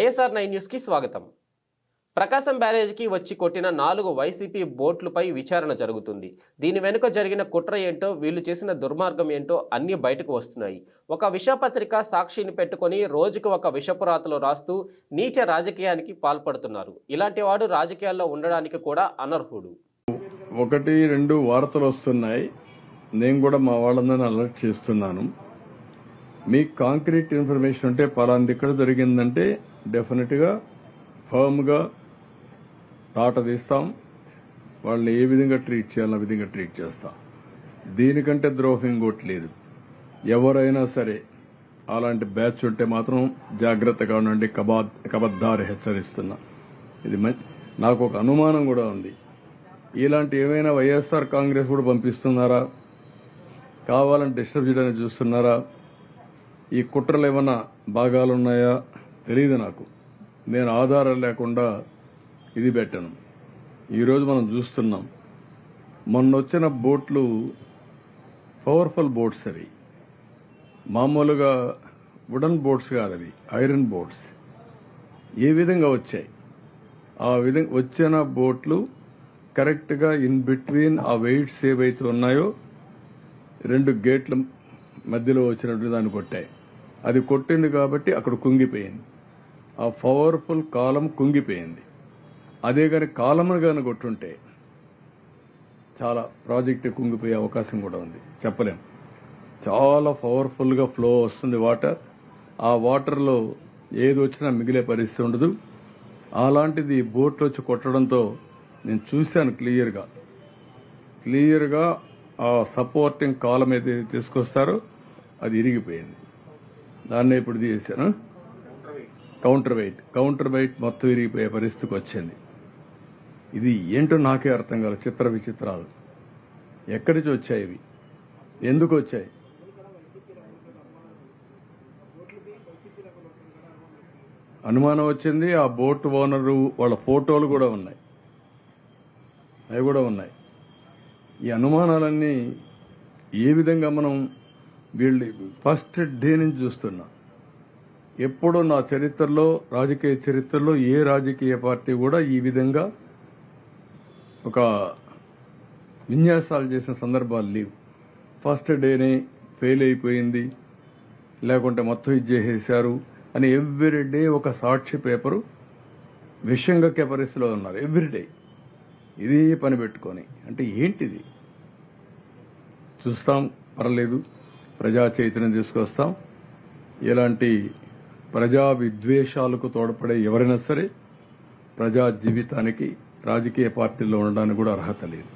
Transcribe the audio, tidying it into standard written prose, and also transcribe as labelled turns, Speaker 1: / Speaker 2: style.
Speaker 1: ISR 9 news కి స్వాగతం. ప్రకాశం బ్యారేజ్కి వచ్చి కొట్టిన 4 వైసీపీ బోట్లపై విచారణ జరుగుతుంది. దీని వెనుక జరిగిన కుట్ర ఏంటో, వీళ్ళు చేసిన దుర్మార్గం ఏంటో అన్నీ బయటకు వస్తున్నాయి. ఒక విషపత్రిక సాక్షిని పెట్టుకొని రోజుకు ఒక విషపురాతలు రాస్తూ నీచ రాజకీయానికి పాల్పడుతున్నారు. ఇలాంటి వాడు రాజకీయాల్లో ఉండడానికి కూడా అనర్హుడు.
Speaker 2: 1-2 వార్తలు వస్తున్నాయి. నేను కూడా మా వాళ్ళందరినీ అలర్ట్ చేస్తున్నాను. మీకు కాంక్రీట్ ఇన్ఫర్మేషన్ ఉంటే పలాంది ఇక్కడ జరిగిందంటే డెఫినెట్ గా ఫర్మ్ గా తాట తీస్తాం. వాళ్ళని ఏ విధంగా ట్రీట్ చేయాలో ఆ విధంగా ట్రీట్ చేస్తాం. దీనికంటే ద్రోహం ఇంకోటి లేదు. ఎవరైనా సరే అలాంటి బ్యాచ్ ఉంటే మాత్రం జాగ్రత్తగా ఉండండి. కబద్దారి హెచ్చరిస్తున్నా. ఇది నాకు ఒక అనుమానం కూడా ఉంది. ఇలాంటి ఏమైనా వైఎస్ఆర్ కాంగ్రెస్ కూడా పంపిస్తున్నారా, కావాలని డిస్టర్బ్ చేయడానికి చూస్తున్నారా, ఈ కుట్రలు ఏమన్నా భాగాలున్నాయా తెలియదు నాకు. నేను ఆధారం లేకుండా ఇది పెట్టను. ఈరోజు మనం చూస్తున్నాం, మొన్న వచ్చిన బోట్లు పవర్ఫుల్ బోట్స్. అవి మామూలుగా వుడన్ బోట్స్ కాదు, అవి ఐరన్ బోట్స్. ఏ విధంగా వచ్చాయి, ఆ విధంగా వచ్చిన బోట్లు కరెక్ట్ గా ఇన్ బిట్వీన్ ఆ వెయిట్స్ ఏవైతే ఉన్నాయో 2 గేట్ల మధ్యలో వచ్చినట్టు దాన్ని కొట్టాయి. అది కొట్టింది కాబట్టి అక్కడ కుంగిపోయింది. ఆ పవర్ఫుల్ కాలం కుంగిపోయింది. అదే కానీ కాలమ్ను కానీ కొట్టుంటే చాలా ప్రాజెక్ట్ కుంగిపోయే అవకాశం కూడా ఉంది. చెప్పలేం. చాలా పవర్ఫుల్ గా ఫ్లో వస్తుంది వాటర్. ఆ వాటర్ లో ఏది వచ్చినా మిగిలే పరిస్థితి ఉండదు. అలాంటిది బోట్లు వచ్చి కొట్టడంతో నేను చూశాను క్లియర్ గా ఆ సపోర్టింగ్ కాలం ఏదైతే తీసుకొస్తారో అది ఇరిగిపోయింది. దాన్నే ఇప్పుడు తీసాను. కౌంటర్ వెయిట్ మొత్తం విరిగిపోయే పరిస్థితికి వచ్చింది. ఇది ఏంటో నాకే అర్థం కాదు. చిత్ర విచిత్రాలు ఎక్కడి నుంచి వచ్చాయి, ఇవి ఎందుకు వచ్చాయి? అనుమానం వచ్చింది. ఆ బోట్ ఓనరు వాళ్ళ ఫోటోలు కూడా ఉన్నాయి, అవి కూడా ఉన్నాయి. ఈ అనుమానాలన్నీ ఏ విధంగా మనం వీళ్ళు ఫస్ట్ డే నుంచి చూస్తున్నా. ఎప్పుడూ నా చరిత్రలో, రాజకీయ చరిత్రలో ఏ రాజకీయ పార్టీ కూడా ఈ విధంగా ఒక విన్యాసాలు చేసిన సందర్భాలు లేవు. ఫస్ట్ డేనే ఫెయిల్ అయిపోయింది, లేకుంటే మొత్తం ఇది చేసేశారు అని ఎవ్రీడే ఒక సాక్షి పేపరు విషంగక్కే పరిస్థితిలో ఉన్నారు. ఎవ్రీడే ఇదే పని పెట్టుకొని. అంటే ఏంటిది? చూస్తాం, పర్లేదు, ప్రజా చైతన్యం తీసుకొస్తాం. ఇలాంటి ప్రజా విద్వేషాలకు తోడ్పడే ఎవరైనా సరే ప్రజా జీవితానికి రాజకీయ పార్టీల్లో ఉండడానికి కూడా అర్హత లేదు.